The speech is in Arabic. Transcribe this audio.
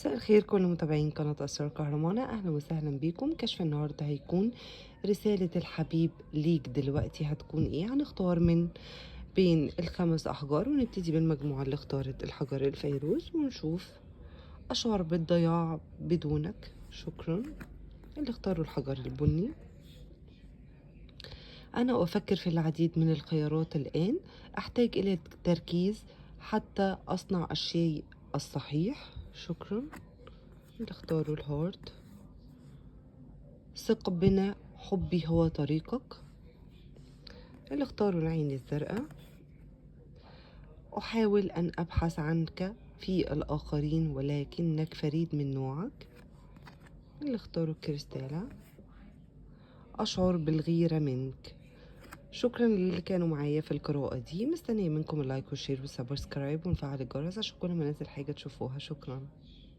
مساء الخير كل متابعين قناة أسرار كهرمانة، أهلا وسهلا بيكم. كشف النهاردة هيكون رسالة الحبيب ليك دلوقتي هتكون ايه. هنختار من بين الخمس أحجار ونبتدي بالمجموعة اللي اختارت الحجر الفيروز ونشوف. أشعر بالضياع بدونك، شكرا. اللي اختاروا الحجر البني: أنا أفكر في العديد من الخيارات الآن، أحتاج إلى تركيز حتى أصنع الشيء الصحيح، شكرا. اللي اختاروا الهارت: ثق بنا، حبي هو طريقك. اللي اختاروا العين الزرقاء: أحاول أن أبحث عنك في الآخرين ولكنك فريد من نوعك. اللي اختاروا الكريستالة: أشعر بالغيرة منك. شكرا للي كانوا معايا في القراءة دي، مستنية منكم اللايك والشير والسبسكرايب ونفعل الجرس عشان كل ما انزل حاجة تشوفوها. شكرا.